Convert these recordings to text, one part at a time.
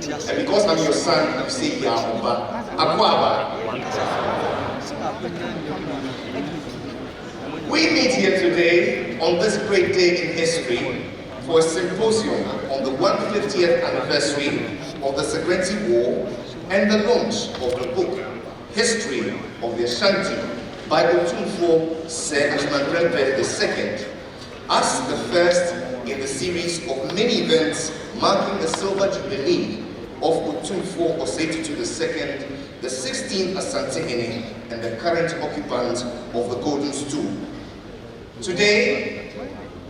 And because I'm your son, you say Yahuba. Akwaba. We meet here today on this great day in history for a symposium on the 150th anniversary of the Sagrenti War and the launch of the book, History of the Ashanti, by Otumfuo Osei Tutu II, as the first in the series of many events marking the silver jubilee of Otumfuo Osei Tutu II, the 16th Asante-Hene and the current occupant of the Golden Stool. Today,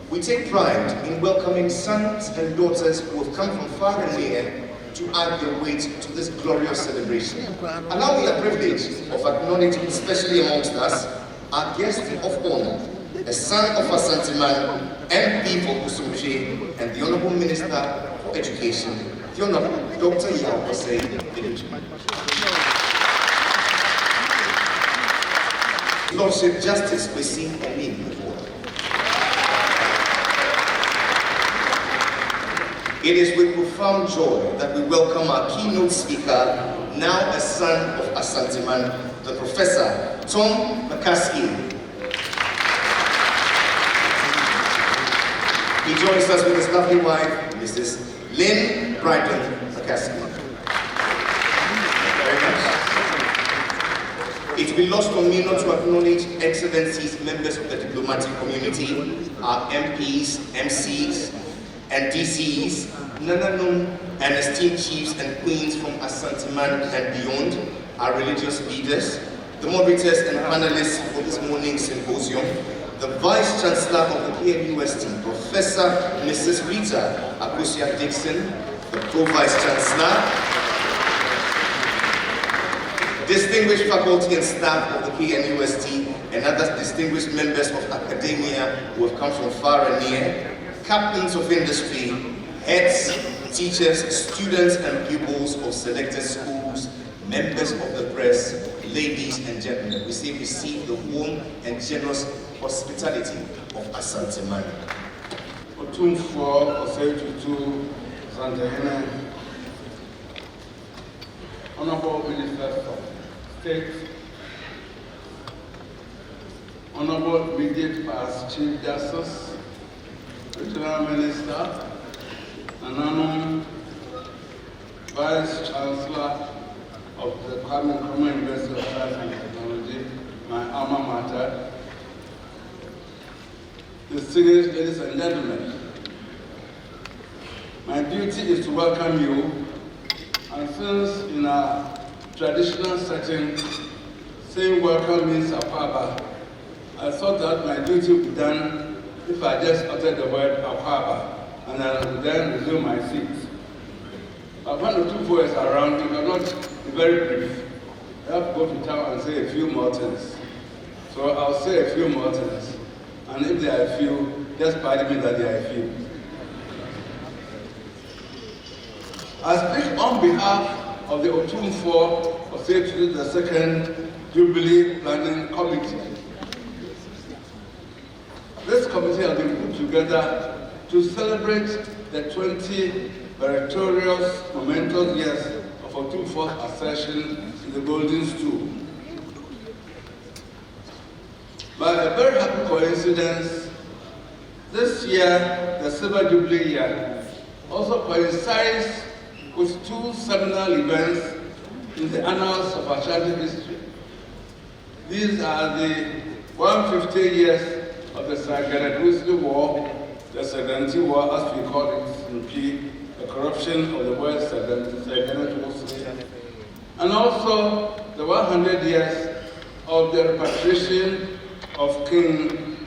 we take pride in welcoming sons and daughters who have come from far and near to add their weight to this glorious celebration. Allow me the privilege of acknowledging, especially amongst us, our guest of honor, a son of Asanteman, MP for Kusumche, and the Honorable Minister for Education, the Honorable Dr. Yrs Of Sagrenti. Lordship Justice Kwesi Amin. It is with profound joy that we welcome our keynote speaker, now a son of Asanteman, the Professor Tom McCaskey. He joins us with his lovely wife, Mrs. Lynn Bryden McCaskey. Thank you very much. It will be lost on me not to acknowledge Excellencies, members of the diplomatic community, our MPs, MCs, and DCs, Nananum, and esteemed chiefs and queens from Asanteman and beyond, our religious leaders, the moderators and panelists for this morning's symposium, the Vice Chancellor of the KNUST, Professor Mrs. Rita Akusia-Dixon, the Pro-Vice Chancellor, distinguished faculty and staff of the KNUST, and other distinguished members of academia who have come from far and near, captains of industry, heads, teachers, students, and pupils of selected schools, members of the press, ladies and gentlemen, we say receive the warm and generous hospitality of Asanteman. Otumfuo Osei Tutu, Asante-Hene, Honorable Minister of State, Honorable Immediate Past Chief Justice, Regional Minister, Nananum, Vice Chancellor of the Common University of Science and Technology, my alma mater, distinguished ladies and gentlemen, my duty is to welcome you, and since in a traditional setting, saying welcome means Akwaba, I thought that my duty would be done if I just uttered the word Akwaba, and I will then resume my seat. But when Otumfuo is around, you cannot be very brief. You have to go to town and say a few more things. So I'll say a few more things. And if there are a few, just pardon me that there are a few. I speak on behalf of the Otumfuo Osei Tutu II Jubilee Planning Committee. This committee has been put together to celebrate the 20 meritorious, momentous years of Otumfuo's ascension in the Golden Stool. By a very happy coincidence, this year, the Silver Jubilee year, also coincides with two seminal events in the annals of Ashanti history. These are the 150 years of the Sagrenti War, the Sagrenti War as we call it in P, the corruption of the word Sagrenti, and also the 100 years of the repatriation of King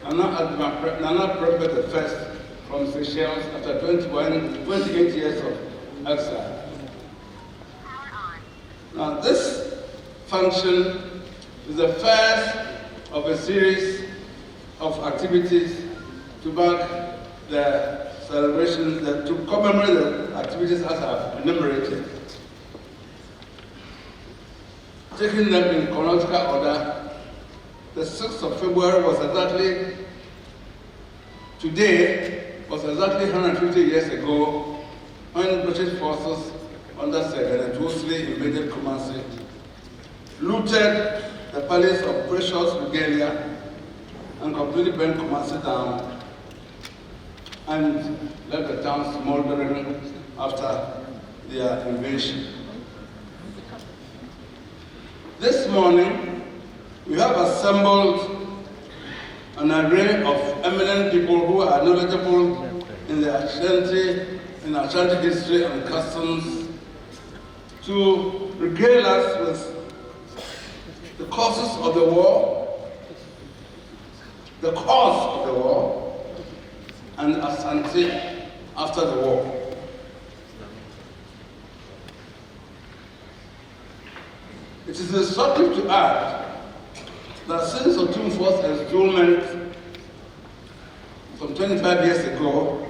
Nana Prophet I from Seychelles after 28 years of exile. Now this function is the first of a series of activities to mark the celebrations, to commemorate the activities as I've enumerated. Taking them in chronological order, the 6th of February was exactly, today was exactly 150 years ago when British forces under Sir Kenneth Woolsey invaded Kumasi, looted the palace of precious regalia, and completely burnt Kumasi down, and left the town smoldering after their invasion. This morning, we have assembled an array of eminent people who are knowledgeable in the Ashanti history and customs to regale us with the causes of the war, the cause of the war, and Ashanti after the war. It is instructive to add that since Otumfuo's enthronement some 25 years ago,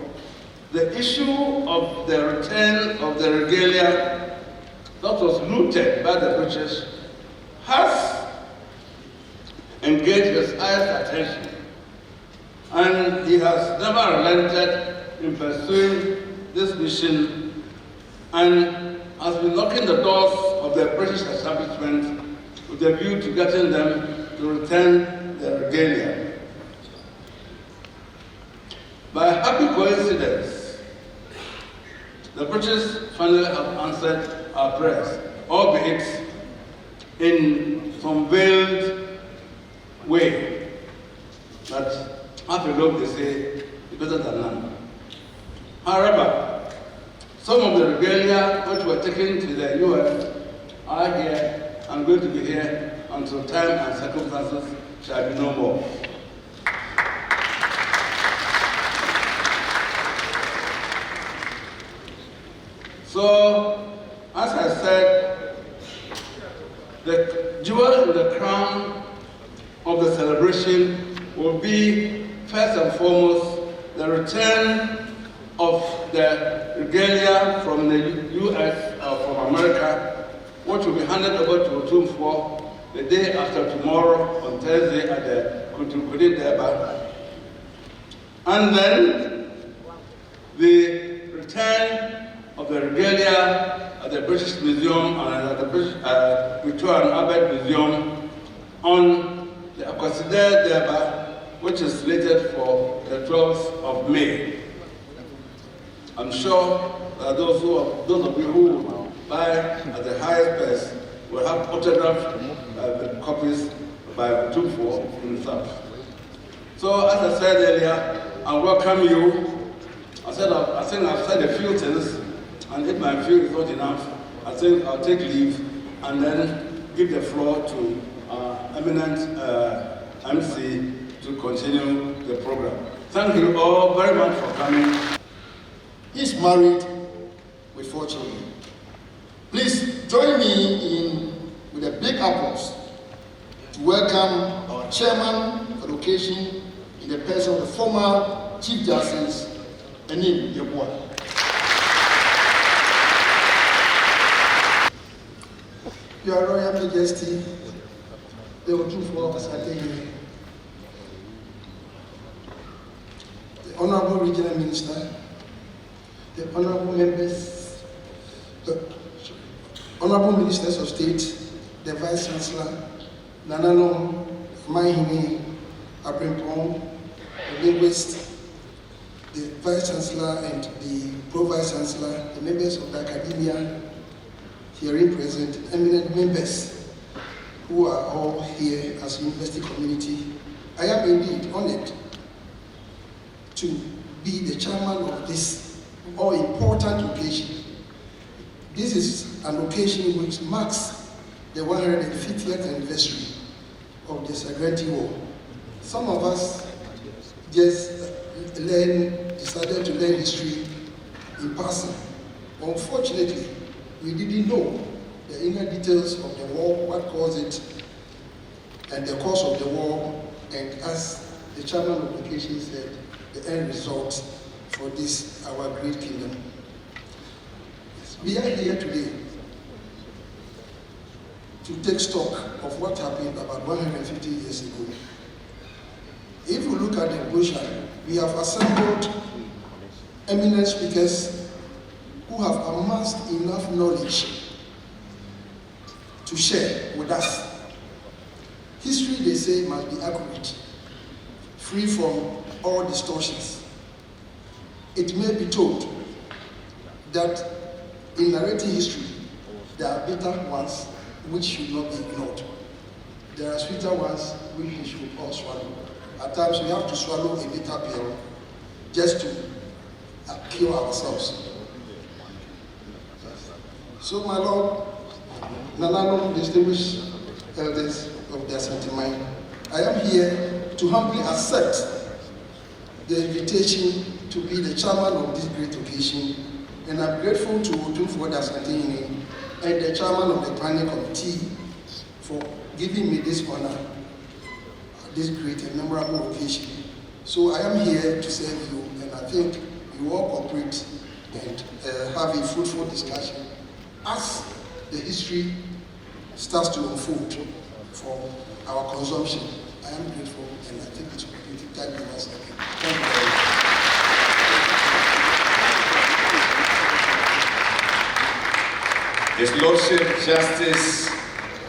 the issue of the return of the regalia that was looted by the British has engaged his highest attention, and he has never relented in pursuing this mission and has been knocking the doors of the British establishment with a view to getting them to return their regalia. By a happy coincidence, the British finally have answered our prayers, albeit in some veiled way that half a loaf, they say, is better than none. However, some of the regalia which were taken to the US are here and going to be here until time and circumstances shall be no more. So, as I said, the jewel in the crown of the celebration will be, first and foremost, the return of the regalia from the US, from America, which will be handed over to Otumfuo the day after tomorrow, on Thursday, at the Kutukudi Deba. And then the return of the regalia at the British Museum and at the British Victoria and Albert Museum on the Akweside Deba, which is slated for the 12th of May. I'm sure that those of you who buy at the highest price will have autographed copies by Otumfuo himself. So, as I said earlier, I welcome you. I think I've said a few things, and if my view is not enough, I think I'll take leave and then give the floor to our eminent MC to continue the program. Thank you all very much for coming. He's married with 4 children. Please join me with a big applause to welcome our chairman for the occasion in the person of the former Chief Justice, Enim Yeboah. Your Royal Majesty, the Otumfuo Osei Tutu, the Honorable Regional Minister, the Honorable Members, the Honorable Ministers of State, the Vice Chancellor, Nanano, Mahini, Abrimpong, the linguist, the Vice Chancellor and the Pro-Vice Chancellor, the members of the academia, herein present, eminent members who are all here as university community. I am indeed honored to be the chairman of this all-important occasion. This is an occasion which marks the 150th anniversary of the Sagrenti War. Some of us just decided to learn history in passing. Unfortunately, we didn't know the inner details of the war, what caused it, and the cause of the war, and as the chairman of the occasion said, the end result for this, our great kingdom. We are here today to take stock of what happened about 150 years ago. If we look at the brochure, we have assembled eminent speakers who who have amassed enough knowledge to share with us. History, they say, must be accurate, free from all distortions. It may be told that in narrating history, there are bitter ones which should not be ignored. There are sweeter ones which we should all swallow. At times we have to swallow a bitter pill just to cure ourselves. So my Lord, Nanano, distinguished elders of the Asante Mine, I am here to humbly accept the invitation to be the chairman of this great occasion, and I'm grateful to Otumfuo Osei and the chairman of the planning committee for giving me this honor at this great and memorable occasion. So I am here to serve you, and I think you all cooperate and have a fruitful discussion as the history starts to unfold for our consumption. I am grateful, and I think it's completed. Thank you once again. Thank you very much. His Lordship Justice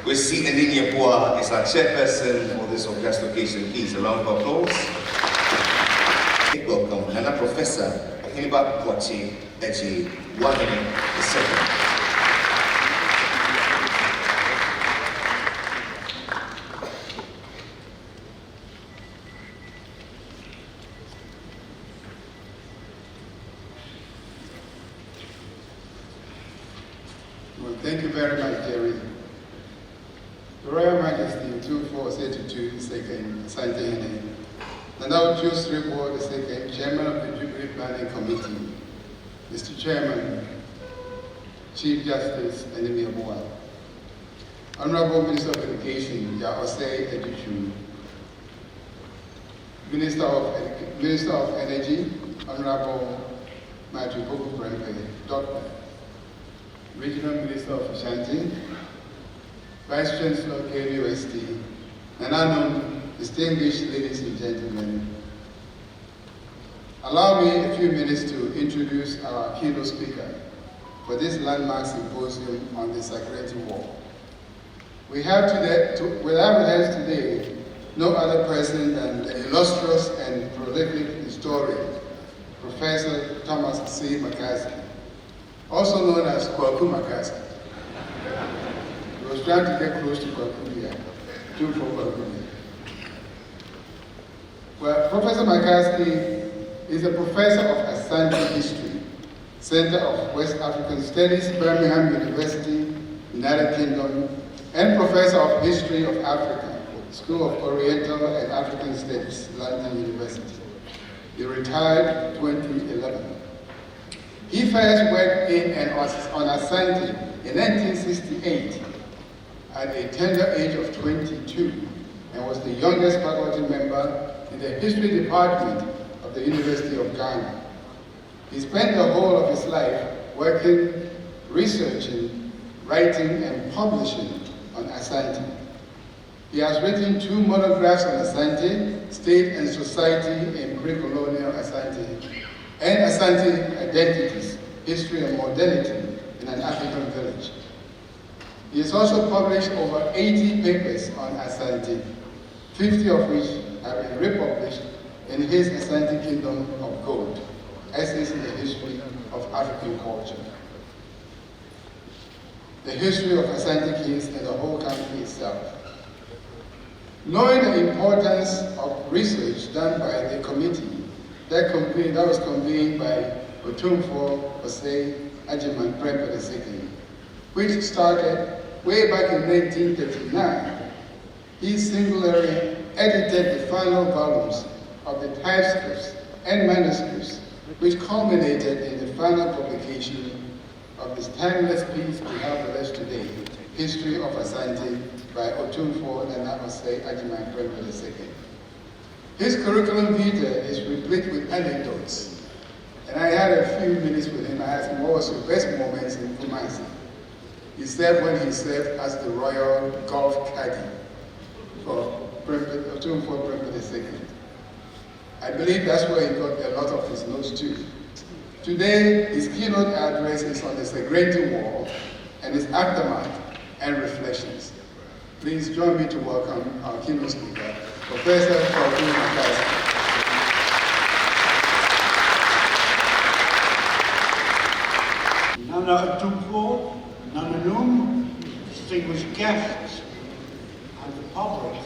Kwesi Endinyepua is our chairperson for this august occasion. Please, a round of applause. Welcome, Nana Professor Ahiniba Kwachi Eji Wanene II. Well, thank you very much, Jerry. Your Royal Majesty, Otumfuo Osei Tutu II, Asante Hene, Nana Juice Report II, Chairman of the Jubilee Planning Committee, Mr. Chairman, Chief Justice Endinyepua, Honorable Minister of Education, Yrs Of Sagrenti Tutu, Minister of Energy, Honorable Matthew Prempe, Dr. Regional Minister of Ashanti, Vice Chancellor of KUST, Nanano, distinguished ladies and gentlemen. Allow me a few minutes to introduce our keynote speaker for this landmark symposium on the Sagrenti War. We have with us today no other person than the illustrious and prolific historian, Professor Thomas C. McCaskey, also known as Kwaku McCaskey. He was trying to get close to Kwaku here, too for Kwaku. Well, Professor McCaskey is a professor of Asante History, Center of West African Studies, Birmingham University, United Kingdom, and Professor of History of Africa, School of Oriental and African Studies, London University. He retired in 2011. He first worked in and on Asante in 1968 at a tender age of 22 and was the youngest faculty member in the History Department of the University of Ghana. He spent the whole of his life working, researching, writing, and publishing on Asante. He has written 2 monographs on Asante, State and Society in Pre-Colonial Asante, and Asante Identities, History and Modernity in an African Village. He has also published over 80 papers on Asante, 50 of which have been republished in his Asante Kingdom of Gold, Essays in the History of African Culture. The history of Asante Kings and the whole country itself. Knowing the importance of research done by the committee that was convened by Otumfuo Osei Tutu, which started way back in 1939, he singularly edited the final volumes of the typescripts and manuscripts, which culminated in the final publication of this timeless piece we have with us today, History of Asante by Otumfuo Osei Tutu. His curriculum vitae is replete with anecdotes, and I had a few minutes with him. I asked him what was your best moments in Kumasi. He said when he served as the royal golf caddy for Otumfuo II. I believe that's where he got a lot of his notes too. Today, his keynote address is on the Sagrenti War and its aftermath and reflections. Please join me to welcome our keynote speaker, Professor Otumfuo. Nana Otumfuo, Nana Num, distinguished guests, and the public,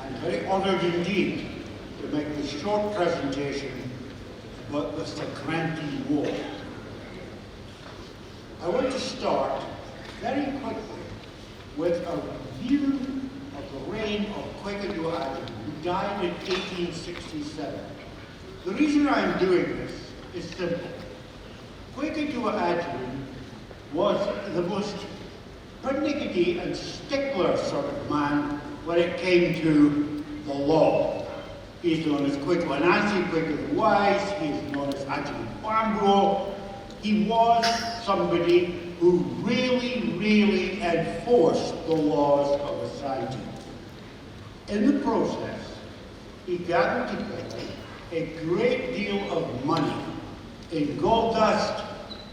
I'm very honored indeed to make this short presentation about the Sagrenti War. I want to start very quickly with a review of the reign of Kwekadu Adam, who died in 1867. The reason I'm doing this is simple. Kwekadu Adam was the most pernickety and stickler sort of man when it came to the law. He's known as Kwekwanasi, Kwekadu the Wise, he's known as Ajahn Bambo. He was somebody who really enforced the laws of a society. In the process, he gathered together a great deal of money in gold dust,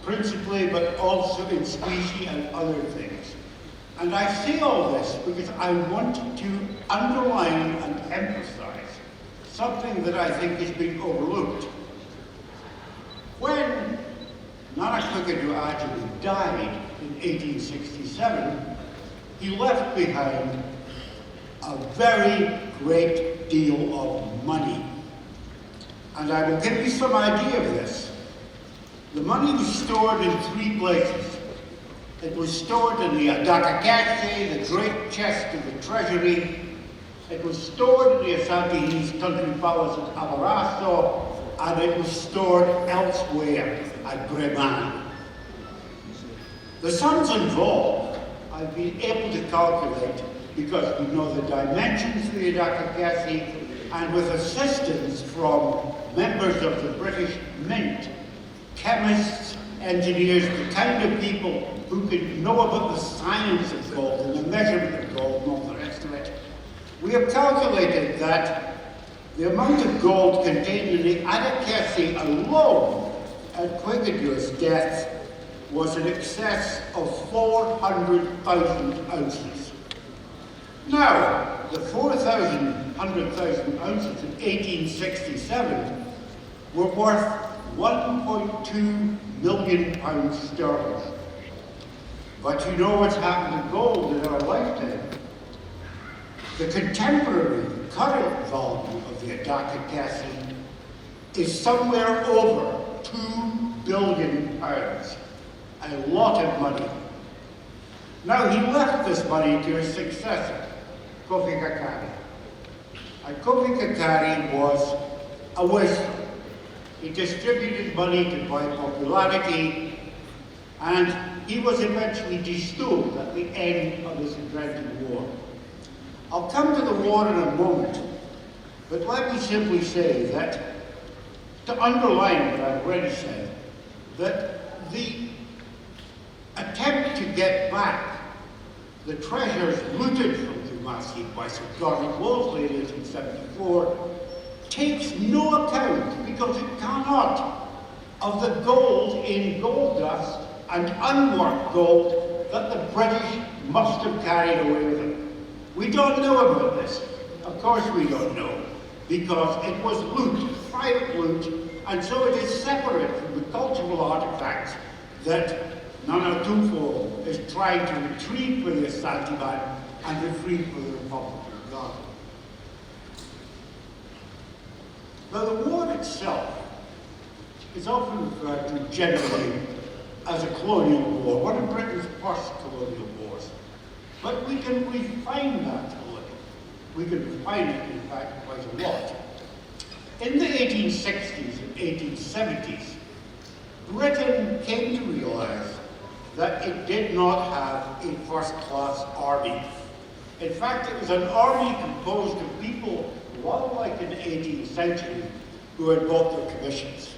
principally, but also in specie and other things. And I say all this because I want to underline and emphasize something that I think is being overlooked. When Nana Kwekadu Adam died in 1867, he left behind a very great deal of money. And I will give you some idea of this. The money was stored in three places. It was stored in the Adakakase, the great chest of the treasury. It was stored in the Asantehene country palace at Abaraso, and it was stored elsewhere at Breman. The sums involved, I've been able to calculate because we know the dimensions of the Adakakase, and with assistance from members of the British Mint, chemists, engineers, the kind of people who could know about the science of gold and the measurement of gold and all the rest of it. We have calculated that the amount of gold contained in the Adakakase alone at Kwekadu's death was in excess of 400,000 ounces. Now, the 100,000 ounces in 1867 were worth £1.2 million sterling. But you know what's happened to gold in our lifetime. The contemporary, current value of the Adakakase is somewhere over £2 billion. A lot of money. Now he left this money to his successor, Kofi Kakari. And Kofi Kakari was a wizard. He distributed money to buy popularity, and he was eventually dethroned at the end of the Sagrenti War. I'll come to the war in a moment, but let me simply say that, to underline what I've already said, that the attempt to get back the treasures looted from Kumasi by Sir Gordon Wolseley in 1874 takes no account, because it cannot, of the gold in gold dust and unworked gold that the British must have carried away with them. We don't know about this. Of course we don't know, because it was loot, private loot, and so it is separate from the cultural artifacts that Nana Otumfuo is trying to retrieve for the Asante and retrieve for the Republic of Ghana. Now, the war itself is often referred to generally as a colonial war, one of Britain's first colonial wars. But we can refine that a little. We can refine it, in fact, quite a lot. In the 1860s and 1870s, Britain came to realize that it did not have a first-class army. In fact, it was an army composed of people, a lot like in the 18th century, who had bought their commissions.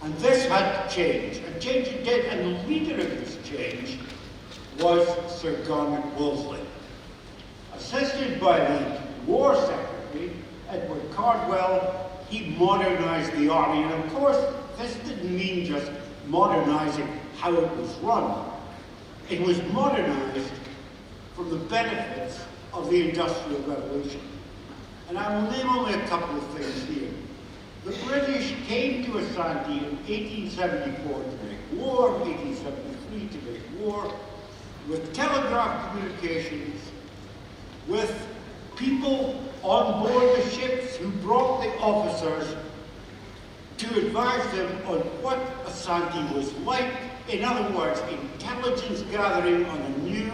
And this had to change, and change it did, and the leader of this change was Sir Gordon Wolseley. Assisted by the War Secretary, Edward Cardwell, he modernized the army, and of course, this didn't mean just modernizing how it was run. It was modernized from the benefits of the Industrial Revolution. And I will name only a couple of things here. The British came to Asante in 1874 to make war, 1873 to make war, with telegraph communications, with people on board the ships who brought the officers to advise them on what Asante was like. In other words, intelligence gathering on a new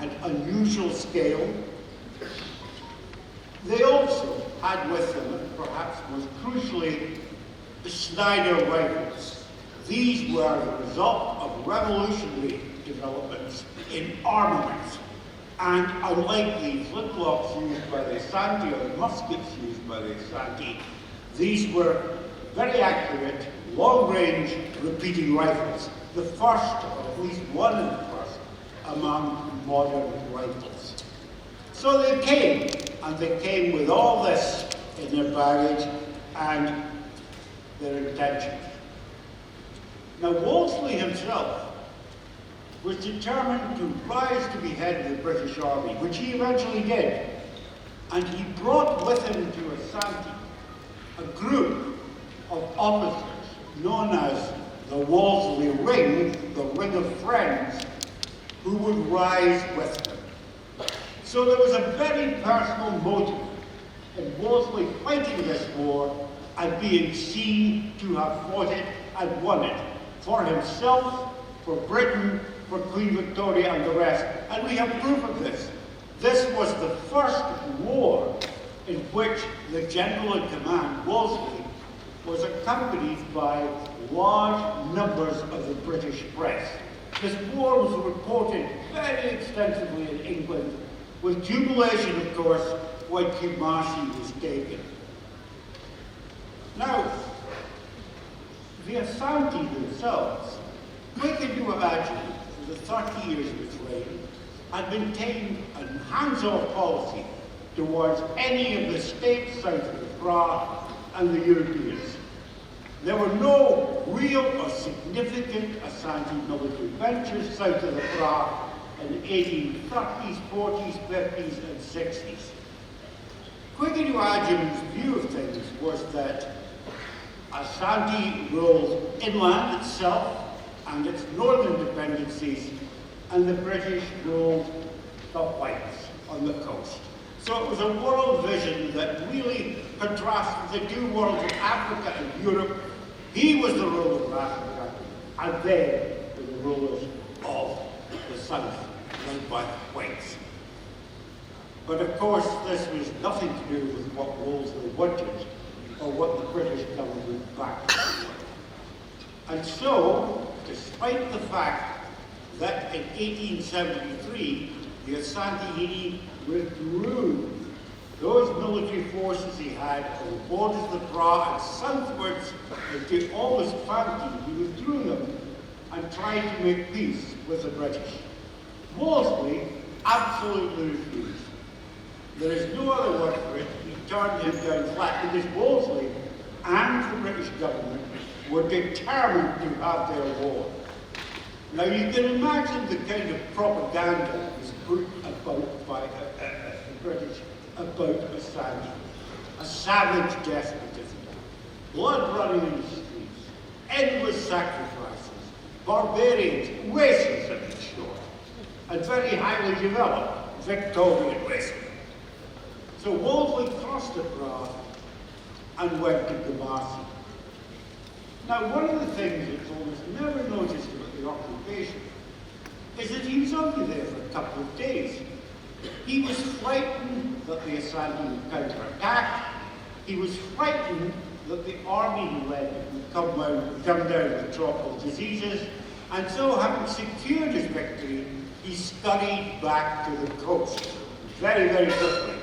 and unusual scale. They also had with them, and perhaps most crucially, the Snyder rifles. These were the result of revolutionary developments in armaments. And unlike the flintlocks used by the Asante or the muskets used by the Asante, these were very accurate, long-range repeating rifles. The first, or at least one of the first, among modern rifles. So they came, and they came with all this in their baggage and their intentions. Now Wolseley himself was determined to rise to be head of the British Army, which he eventually did. And he brought with him to Asante a group of officers known as the Wolseley Ring, the Ring of Friends, who would rise with him. So there was a very personal motive in Wolseley fighting this war and being seen to have fought it and won it for himself, for Britain, for Queen Victoria and the rest. And we have proof of this. This was the first war in which the general in command, Wolseley, was accompanied by large numbers of the British press. This war was reported very extensively in England, with jubilation, of course, when Kumasi was taken. Now, the Asante themselves, Kwekadu for the 30 years of its reign, had maintained a hands-off policy towards any of the states south of the Pra and the Europeans. There were no real or significant Asante military ventures south of the Pra in the 1830s, 40s, 50s, and 60s. Kwekadu Agyeman's view of things was that Asante ruled inland itself and its northern dependencies, and the British ruled the whites on the coast. So it was a world vision that really contrasted the two worlds of Africa and Europe. He was the ruler of Africa, and they were the rulers of the south, led by the whites. But of course, this was nothing to do with what Wolseley wanted or what the British government backed. And so, despite the fact that in 1873, the Asante withdrew those military forces he had on the borders of the Pra and southwards into almost Fanti, he withdrew them and tried to make peace with the British. Wolseley absolutely refused. There is no other word for it. He turned him down flat because Wolseley and the British government were determined to have their war. Now you can imagine the kind of propaganda that was put about by the British about Asante. A savage despotism, blood running in the streets, endless sacrifices, barbarians, racism in short, and very highly developed Victorian racism. So Wolseley crossed the Pra and went to Kumasi. Now, one of the things that's almost never noticed about the occupation is that he was only there for a couple of days. He was frightened that the Asante would counterattack. He was frightened that the army he led would come down with tropical diseases. And so, having secured his victory, he scurried back to the coast very, very quickly,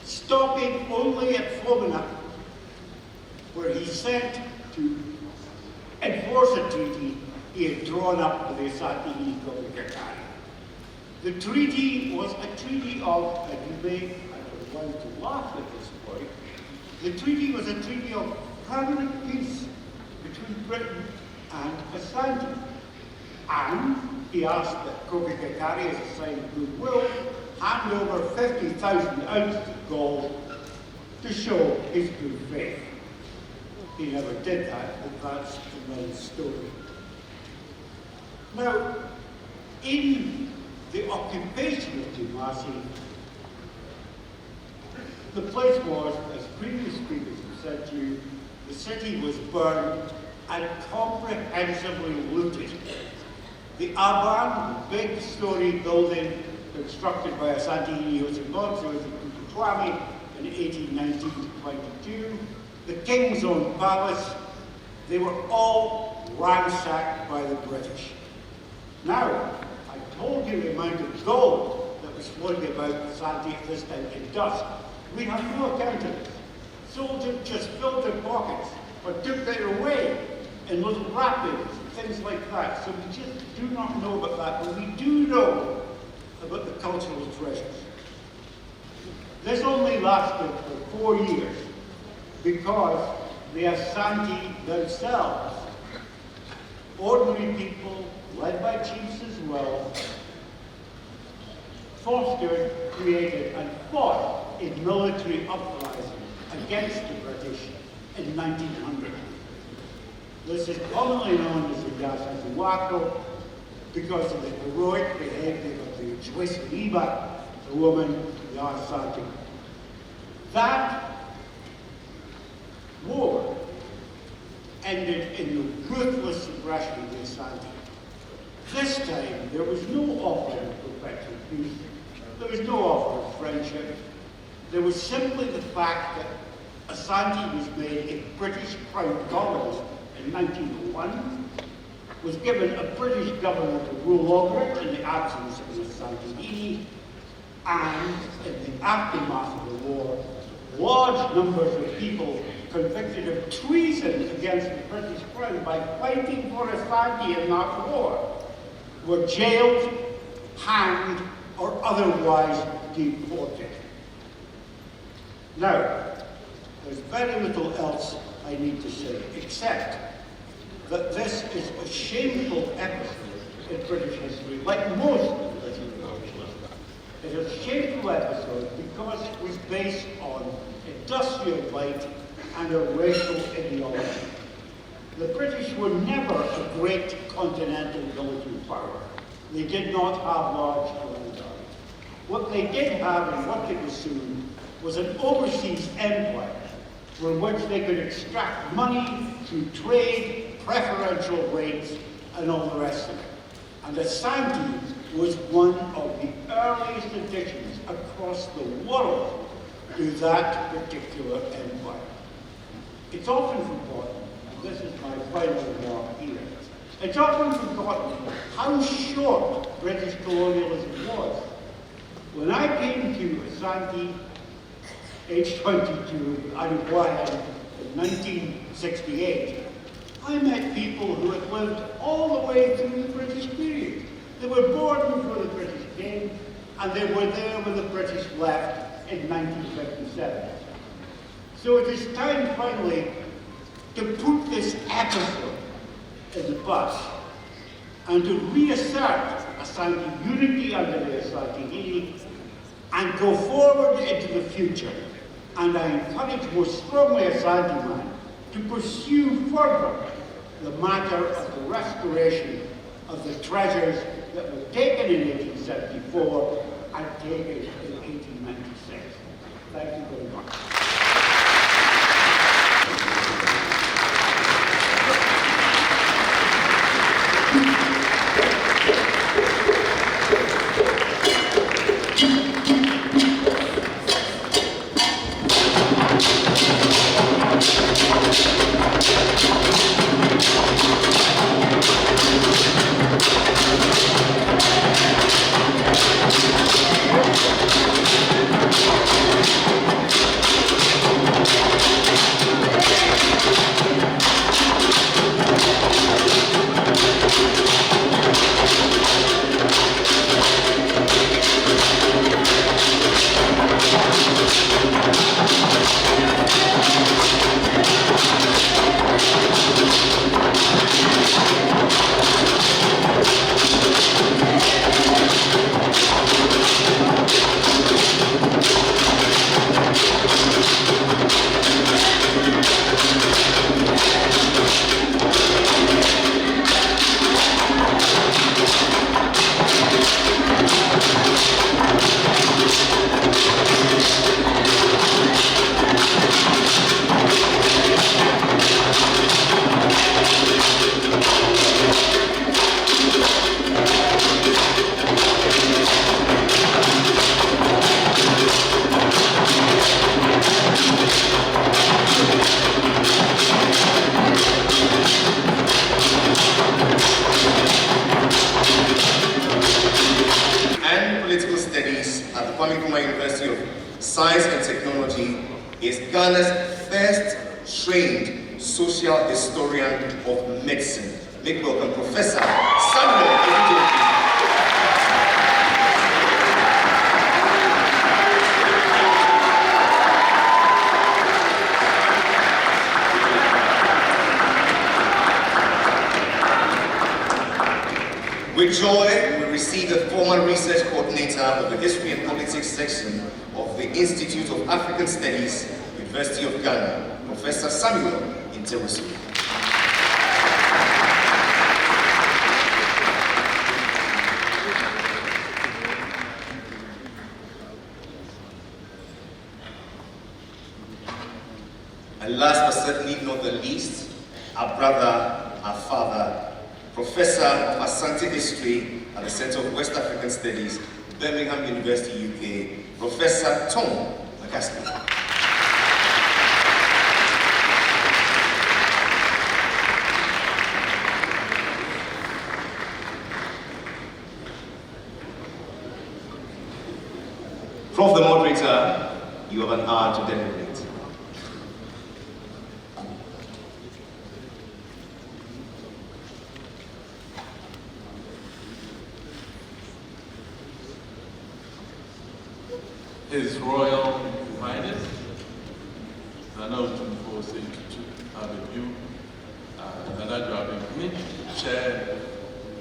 stopping only at Flomina, where he sent to enforce a treaty he had drawn up with the Asante called the Kakari. The treaty was a treaty of, and you may, I don't want to laugh at this point, the treaty was a treaty of permanent peace between Britain and Asante. And he asked that Kobe Kakari, as a sign of goodwill, hand over 50,000 ounces of gold to show his good faith. He never did that, but that's another story. Now, in the occupation of Kumasi, the place was, as previous speakers have said to you, the city was burned and comprehensively looted. The Aban, the big story building constructed by Asante Otumfuo Osei Tutu in 1819-22, the King's Own Palace, they were all ransacked by the British. Now, I told you the amount of gold that was floating about Asante at this time in dust. We have no account of it. Soldiers just filled their pockets or took it away in little wrappings and things like that. So we just do not know about that, but we do know about the cultural treasures. This only lasted for 4 years because the Asante themselves, ordinary people led by chiefs as well, fostered, created and fought a military uprising against the British in 1900. This is commonly known as the Yrs Of because of the heroic behavior of the Chwesiiba, the woman, the Asante. That war ended in the ruthless suppression of the Asante. This time, there was no offer of perpetual peace. There was no offer of friendship. There was simply the fact that Asante was made a British Crown colony in 1901, was given a British governor to rule over it in the absence of an Asante, and in the aftermath of the war, large numbers of people convicted of treason against the British Crown by fighting for Asante in that war were jailed, hanged, or otherwise deported. Now, there's very little else I need to say, except that this is a shameful episode in British history, like most of British history. It is a shameful episode because it was based on industrial might and a racial ideology. The British were never a great continental military power. They did not have large land armies. What they did have and what they assumed was an overseas empire from which they could extract money through trade, preferential rates, and all the rest of it. And Asante was one of the earliest additions across the world to that particular empire. It's often forgotten, and this is my final remark here, it's often forgotten how short British colonialism was. When I came to Asante, age 22, out of Wahad in 1968, I met people who had lived all the way through the British period. They were born before the British came, and they were there when the British left in 1957. So it is time finally to put this episode in the bus and to reassert Asante unity under the Asante and go forward into the future. And I encourage most strongly Asante man to pursue further the matter of the restoration of the treasures that were taken in 1874 and taken in 1896. Thank you very much. Kwame Nkrumah University of Science and Technology, is Ghana's first trained social historian of medicine. Make welcome Professor Samuel Tutu. With joy, we receive the former research coordinator of the History and Politics section of the Institute of African Studies, University of Ghana, Professor Samuel Tutu. And last but certainly not the least, our brother, our father, Professor of Asante History at the Center of West African Studies, Birmingham University, UK, Professor Tom McCaskey. Prof, the moderator, you have an hour to deliberate. His Royal Highness, Otumfuo Osei Tutu, Abebu, Chair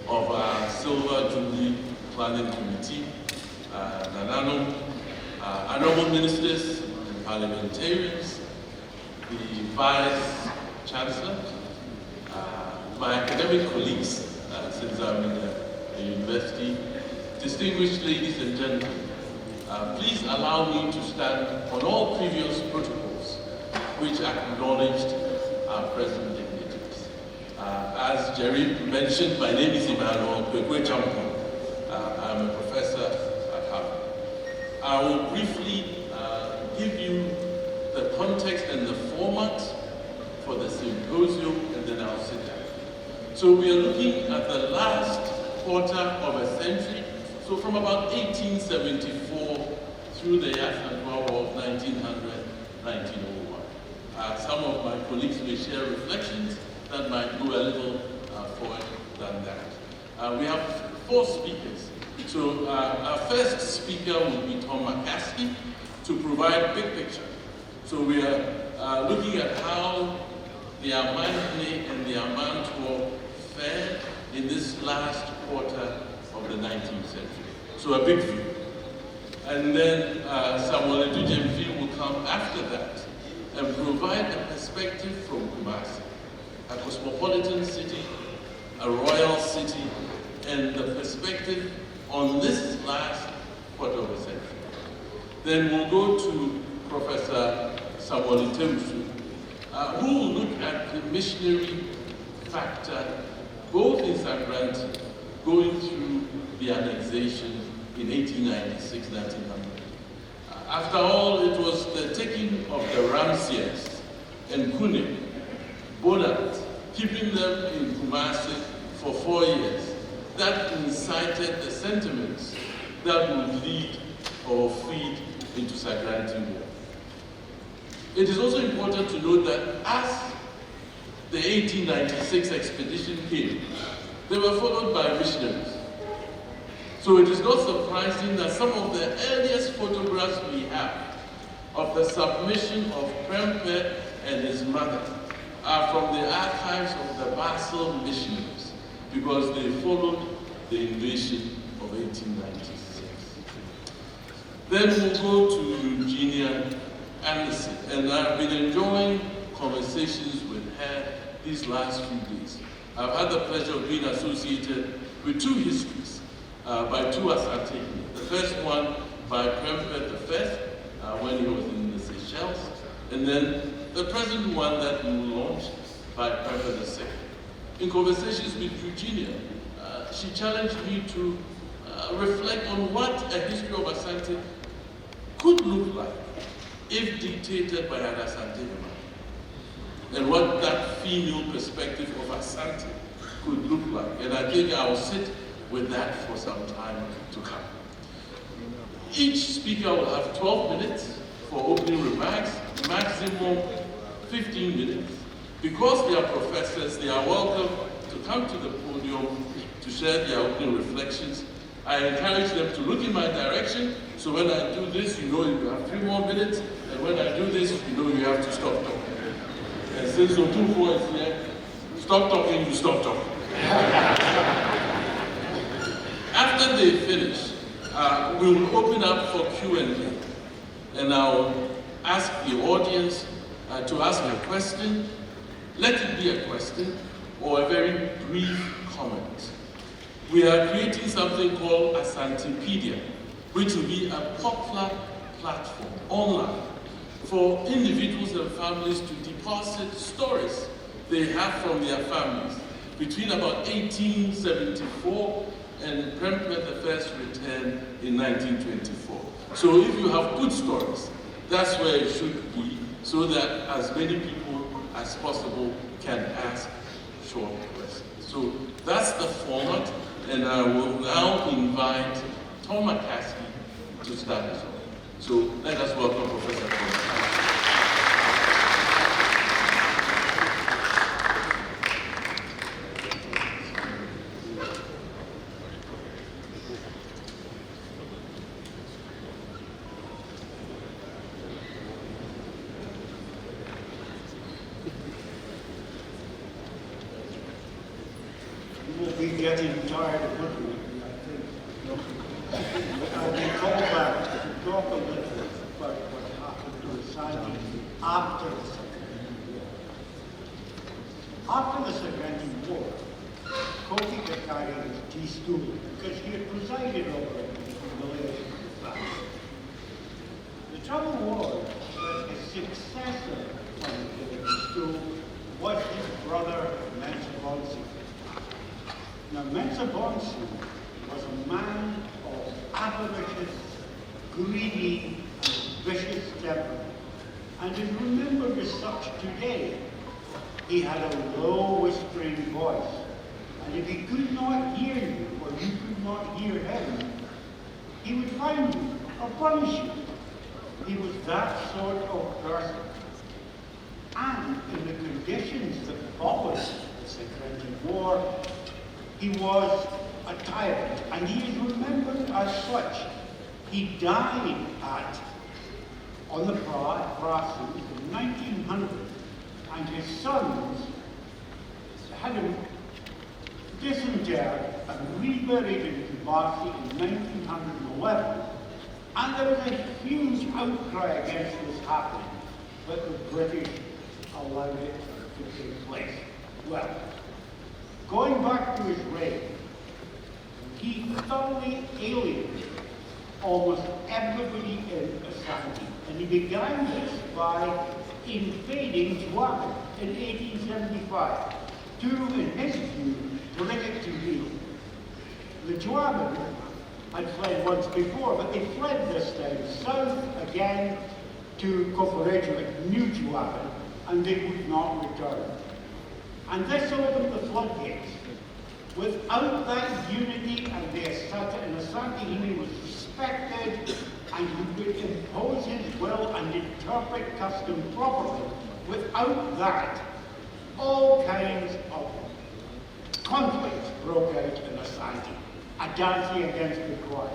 of our Silver Jubilee Planning Committee, Nanano, honorable ministers and parliamentarians, the Vice Chancellor, my academic colleagues, since I'm in the university, distinguished ladies and gentlemen, please allow me to stand on all previous protocols which acknowledged our present dignitaries. As Jerry mentioned, my name is Emmanuel Kwekwe-Champon. I'm a professor at Harvard. I will briefly give you the context and the format for the symposium, and then I'll sit down. So we are looking at the last quarter of a century, so from about 1874 through the Yafan War of 1900, 1901. Some of my colleagues may share reflections that might go a little forward than that. We have 4 speakers. So our first speaker will be Tom McCaskey to provide big picture. So we are looking at how the Amantne and the Amantuo fared in this last quarter of the 19th century. So a big view. And then Samuel Ejujemfi will come after that and provide a perspective from Kumasi, a cosmopolitan city, a royal city, and the perspective on this last quarter of a century. Then we'll go to Professor Samuel Tutu, who will look at the missionary factor, both in Sagrenti, going through the annexation in 1896, 1900. After all, it was the taking of the Ramsiers and Kune, Bonat, keeping them in Kumasi for 4 years, that incited the sentiments that would lead or feed into Sagrenti War. It is also important to note that as the 1896 expedition came, they were followed by missionaries. So it is not surprising that some of the earliest photographs we have of the submission of Prempeh and his mother are from the archives of the Basel missionaries, because they followed the invasion of 1896. Then we'll go to Eugenia Anderson, and I've been enjoying conversations with her these last few days. I've had the pleasure of being associated with 2 histories by 2 Asante. The first one by Prempeh I, when he was in the Seychelles, and then the present one that we will launch by Prempeh II. In conversations with Eugenia, she challenged me to reflect on what a history of Asante could look like if dictated by an Asante woman, and what that female perspective of Asante could look like. And I think I will sit with that for some time to come. Each speaker will have 12 minutes for opening remarks, maximum 15 minutes. Because they are professors, they are welcome to come to the podium to share their opening reflections. I encourage them to look in my direction, so when I do this, you know you have 3 more minutes, and when I do this, you know you have to stop talking. And since Otumfuo is here, stop talking, you stop talking. After they finish, we will open up for Q&A, and I'll ask the audience to ask a question. Let it be a question or a very brief comment. We are creating something called a Santipedia, which will be a popular platform online for individuals and families to deposit stories they have from their families between about 1874 and Prempeh the first return in 1924. So if you have good stories, that's where it should be, so that as many people as possible can ask short questions. So that's the format, and I will now invite Tom McCaskey to start us off. So let us welcome Professor Tom. Getting tired of looking at me, I think. I've been called back to talk a little about what happened to Asante after the Sagrenti War. After the Sagrenti War, Kofi got carried his tea stool because he had presided over it in humiliation of the family. The trouble was that his successor on the tea stool was his brother, Mensa Bonsi. Now, Mensa Bonsi was a man of avaricious, greedy, and vicious temper, and is remembered as such today. He had a low, whispering voice, and if he could not hear you, or you could not hear him, he would find you or punish you. He was that sort of person. And in the conditions that followed the Sagrenti War, he was a tyrant, and he is remembered as such. He died on the Brassens in 1900, and his sons had him disinterred and reburied in Kumasi in 1911, and there was a huge outcry against this happening, but the British allowed it to take place. Well, going back to his reign, he thoroughly alienated almost everybody in Asante, and he began this by invading Juaben in 1875 to, in his view, bring it to heel. The Juaben had fled once before, but they fled this time south again to Koparejo at New Juaben, and they would not return. And this opened the floodgates. Without that unity and the Asante he was respected, and he could impose his will and interpret custom properly. Without that, all kinds of conflicts broke out in Asante. Adansi against Bikwai,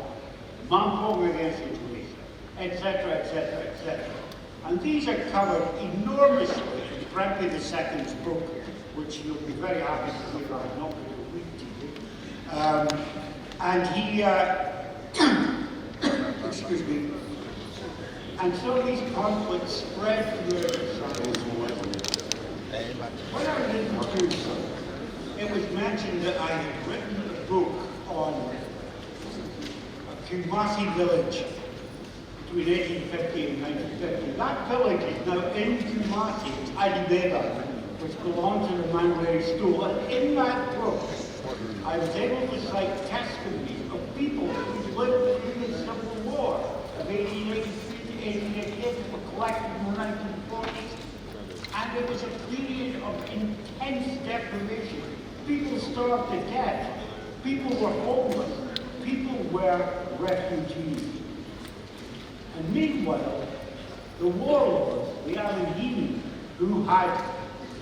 Mampong against Indonesia, etc., etc., etc. And these are covered enormously in Prempeh II's book, which you'll be very happy to hear. I'm not going to read to you. And he, excuse me, and so these conflicts spread through society. When I was in Tutu, it was mentioned that I had written a book on a Kumasi village between 1850 and 1950. That village is now in Kumasi, it's Adibeba, which belonged to the Manwari school. And in that book, I was able to cite testimonies of people who lived through the Civil War of 1883 to 1888 that were collected in the 1940s. And it was a period of intense deprivation. People starved to death. People were homeless. People were refugees. And meanwhile, the warlords, the Alahini, who had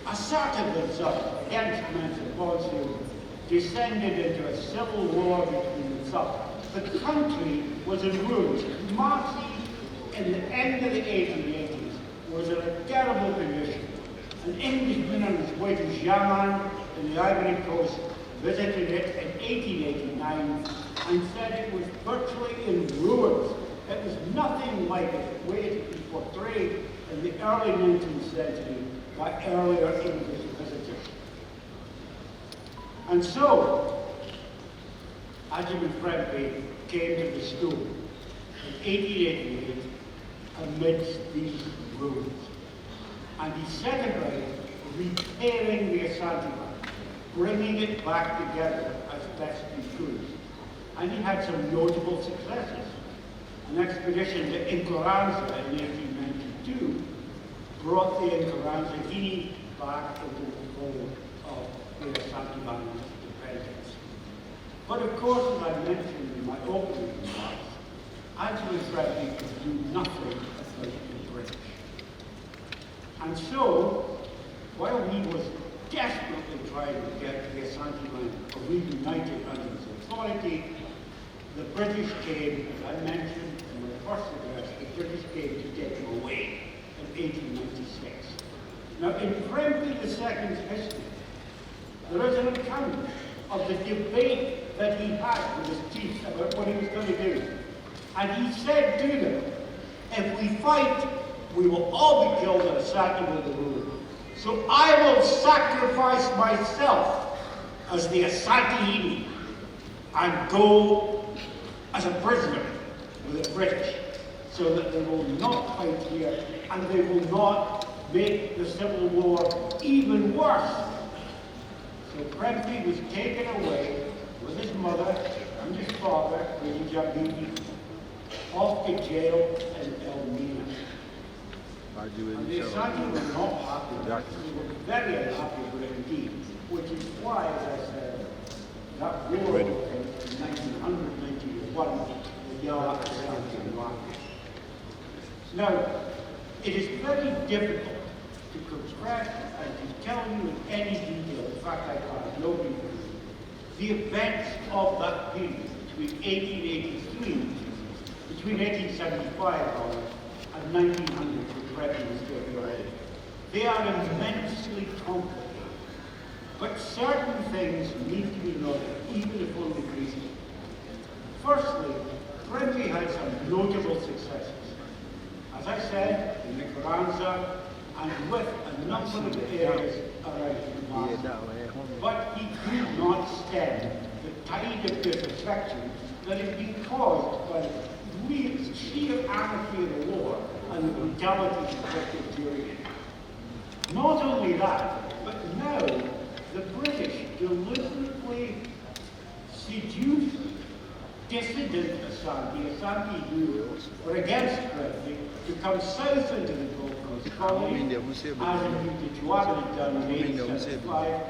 asserted themselves against the Symposium, descended into a civil war between themselves. The country was in ruins. Masi, in the end of the 1880s, was in a terrible condition. An Englishman on his way to Jaman in the Ivory Coast visited it in 1889 and said it was virtually in ruins. It was nothing like the way it was portrayed in the early 19th century by earlier English visitors. And so, Adjumant Fremke came to the school in 1888 amidst these ruins. And he set about repairing the Asante land, bringing it back together as best he could. And he had some notable successes. An expedition to Nkoranza in 1892 brought the Nkoranza back into the fold of the Asante land independence. But of course, as I mentioned in my opening remarks, Adjumant Fremke could do nothing about the British. And so, while he was desperately trying to get the Asante land reunited under his authority, the British came, as I mentioned in my first address, the British came to take him away in 1896. Now, in Fremke II's history, there is an account of the debate that he had with his chiefs about what he was going to do. And he said to them, if we fight, we will all be killed at Asante with the ruler. So I will sacrifice myself as the Asante and go as a prisoner with the British, so that they will not fight here and they will not make the Civil War even worse. So Fremke was taken away with his mother and his father, Jabini, off to jail in Elmina. And the Asante were not happy with it. They were very unhappy with it indeed, which is why, as I said, that war in 1991, the Yrs Of Sagrenti. Now, it is very difficult to compress and to tell you in any detail, in fact I can't, nobody can, the events of that period between 1883, between 1875 and 1900 when Fremke was taken away. They are immensely complicated, but certain things need to be noted, even if only briefly. Firstly, Fremke had some notable successes. As I said, in Nkoranza and with a number of areas around Kumasi. But he could not stem the tide of disaffection that had been caused by the sheer anarchy of the war and the brutality inflicted during it. Not only that, but now the British deliberately seduced dissident Asante who were against Fremke, to come south into the Gold Coast colony, as indeed the Juara had done in 1875,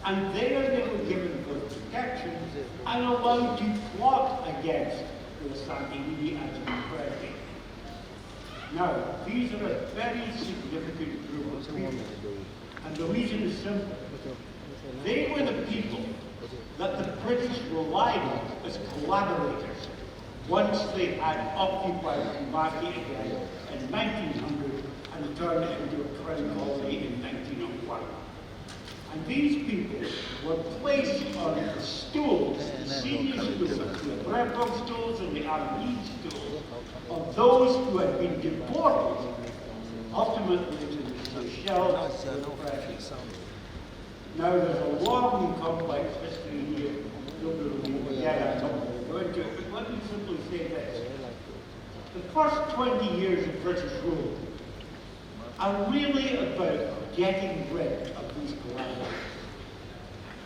and there they were given good protection and allowed to plot against the Asante and Fremke. Now, these are a very significant group of people, and the reason is simple. They were the people that the British relied on as collaborators once they had occupied Kumasi again in 1900 and turned it into a crown colony in 1901. And these people were placed on stools, the senior stools, the Brentford stools and the Armine stools, of those who had been deported, ultimately to the shells of the British. Now, there's a long and complex history here. Nobody will forget I'm not going to go into it, but let me simply say this. The first 20 years of British rule are really about getting rid of these collaborators.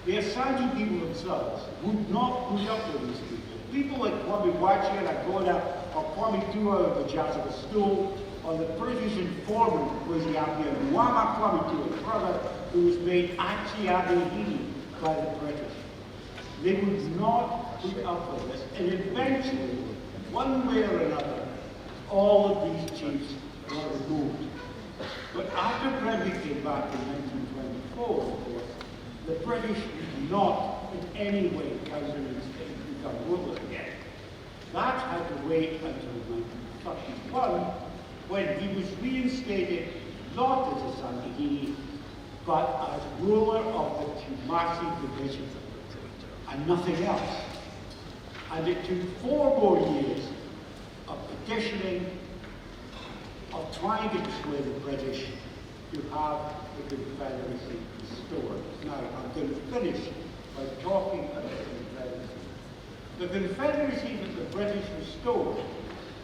The Asante people themselves would not put up with these people. People like Kwame Wachi and Agoda or Kwame Tua of the Jazz Stool, or the British informant was the Abiyanuama Kwame Tua's brother, who was made Achi Abihini by the British. They would not put up with this, and eventually, one way or another, all of these chiefs were removed. But after Brevy came back in 1924, of course, the British did not in any way counter-instate become ruler again. That had to wait until 1931, when he was reinstated not as a Santihini, but as ruler of the Kumasi division, and nothing else. And it took 4 more years of petitioning, of trying to persuade the British to have the Confederacy restored. Now, I'm going to finish by talking about the Confederacy. The Confederacy that the British restored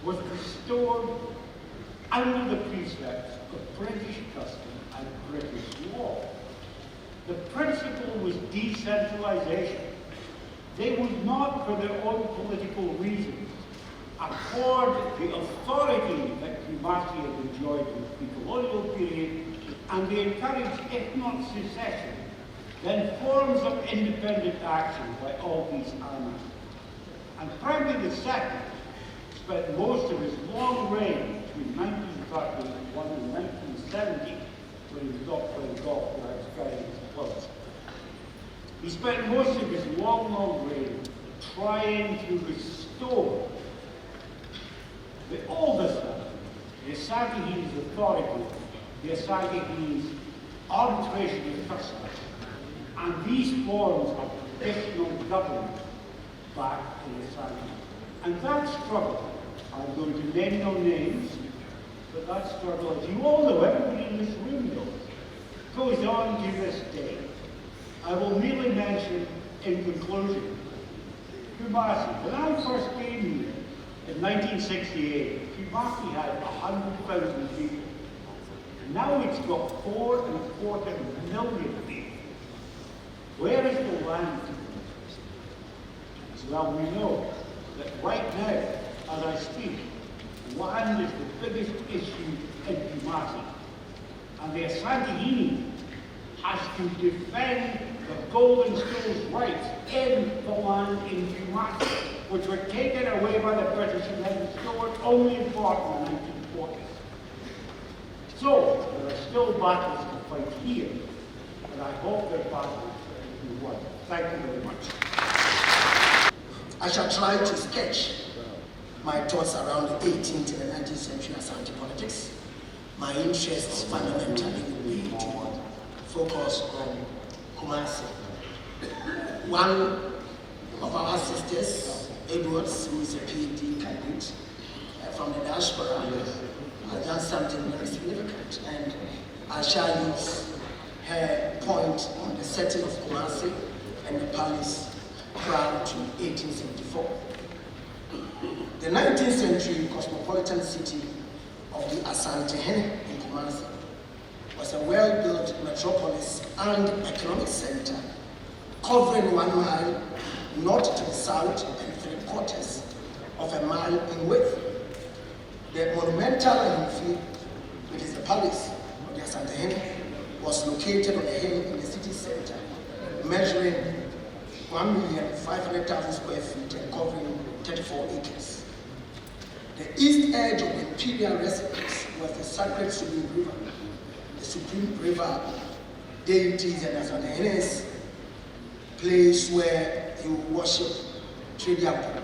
was restored under the precepts of British custom and British law. The principle was decentralization. They would not, for their own political reasons, accord the authority that Kumasi had enjoyed in the pre-colonial period, and they encouraged, if not secession, then forms of independent action by all these armies. And Prime Minister II spent most of his long reign between 1931 and 1970, when he was not playing golf, when I was guiding his clubs. He spent most of his long reign trying to restore the oldest one, the Asanteheni's authority, the Asanteheni's arbitration of custom, and these forms of traditional government back in the Asantehene. And that struggle, I'm going to name no names, but that struggle, as you all know, everybody in this room knows, goes on to this day. I will merely mention, in conclusion, Kumasi. When I first came here in 1968, Kumasi had 100,000 people. Now it's got 4.25 million people. Where is the land? Well, we know that right now, as I speak, land is the biggest issue in Kumasi. And the Asantehene has to defend the Golden Schools' rights in the land in Kumasi, which were taken away by the British and then restored only in part in the 1940s. So, there are still battles to fight here, and I hope their battles will be won. Thank you very much. I shall try to sketch my thoughts around the 18th and the 19th century Asante politics. My interests fundamentally will be to focus on Kumasi. One of our sisters, Edwards, who is a PhD candidate from the diaspora, has done something very significant, and I shall use her point on the setting of Kumasi and the palace prior to 1874. The 19th century cosmopolitan city of the Asantehene in Kumasi was a well-built metropolis and economic center, covering 1 mile north to the south and 3/4 of a mile in width. The monumental Ahimfi, which is the palace of the Asantehene, was located on a hill in the city center, measuring 1,500,000 square feet and covering 34 acres. The east edge of the imperial residence was the sacred Supreme River. The Supreme River deities and Asantehene's place where you worship Tridiapo,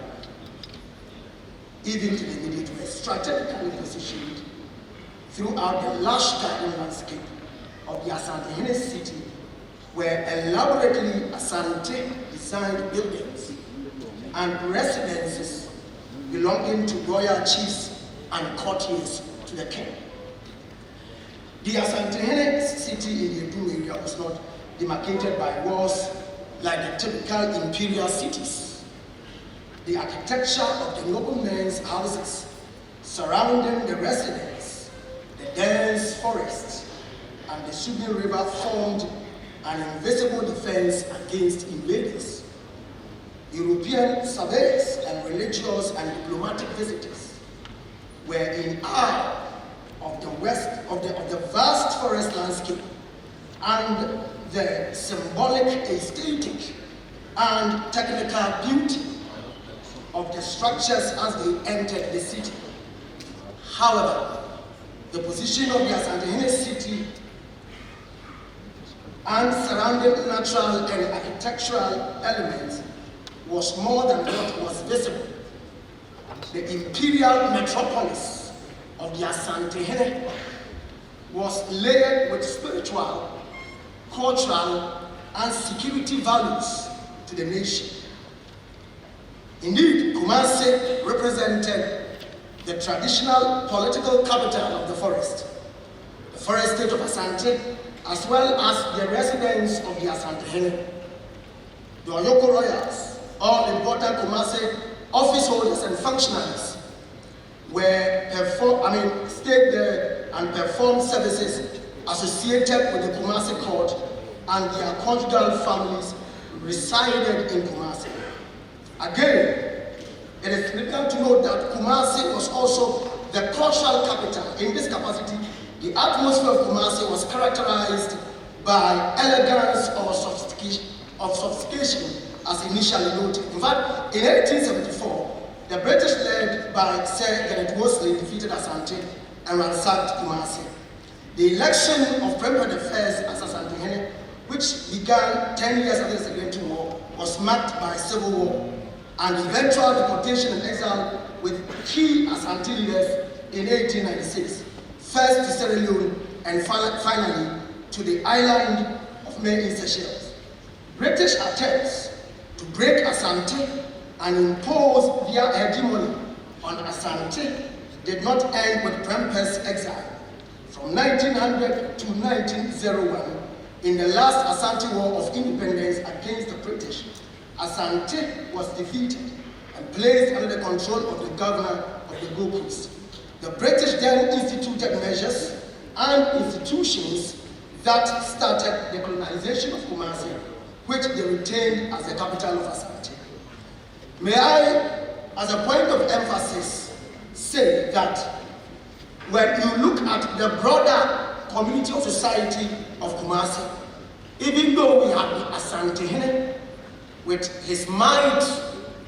even to the immediate west, strategically positioned throughout the lush garden landscape of the Asantehene city, were elaborately Asante designed buildings and residences belonging to royal chiefs and courtiers to the king. The Asantehene city in the Edu area was not demarcated by walls like the typical imperial cities. The architecture of the noblemen's houses surrounding the residence, the dense forest, and the Subin River formed an invisible defense against invaders. European surveyors and religious and diplomatic visitors were in awe of the vast forest landscape and the symbolic, aesthetic, and technical beauty of the structures as they entered the city. However, the position of the Asantehene city and surrounding natural and architectural elements was more than what was visible. The imperial metropolis of the Asantehene was layered with spiritual, cultural, and security values to the nation. Indeed, Kumasi represented the traditional political capital of the forest state of Asante, as well as the residents of the Asantehene. The Oyoko royals, all important Kumasi office holders and functionaries, stayed there and performed services associated with the Kumasi court, and their conjugal families resided in Kumasi. Again, it is significant to note that Kumasi was also the cultural capital. In this capacity, the atmosphere of Kumasi was characterized by elegance or sophistication, as initially noted. In fact, in 1874, the British, led by Sir Kenneth Wolseley, defeated Asante and ransacked Kumasi. The election of Prempeh I as Asantehene, which began 10 years after the Sagrenti War, was marked by civil war and eventual deportation and exile with key Asante leaders in 1896, first to Sierra Leone and finally to the island of Main Seychelles. British attempts to break Asante and impose their hegemony on Asante did not end with Prempeh's exile. From 1900 to 1901, in the last Asante War of Independence against the British, Asante was defeated and placed under the control of the governor of the Gold Coast. The British then instituted measures and institutions that started the colonization of Kumasi, which they retained as the capital of Asante. May I, as a point of emphasis, say that when you look at the broader community of society of Kumasi, even though we have the Asantehene with his might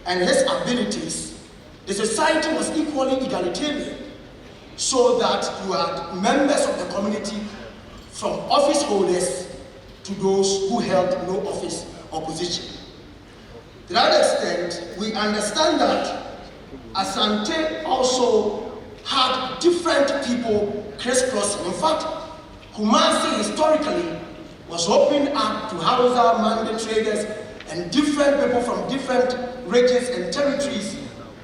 and his abilities, the society was equally egalitarian, so that you had members of the community from office holders to those who held no office or position. To that extent, we understand that Asante also had different people crisscrossing. In fact, Kumasi historically was opened up to Hausa, Mande traders and different people from different regions and territories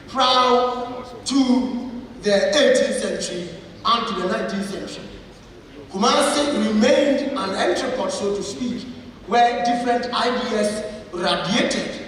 prior to the 18th century and to the 19th century. Kumasi remained an entrepot, so to speak, where different ideas radiated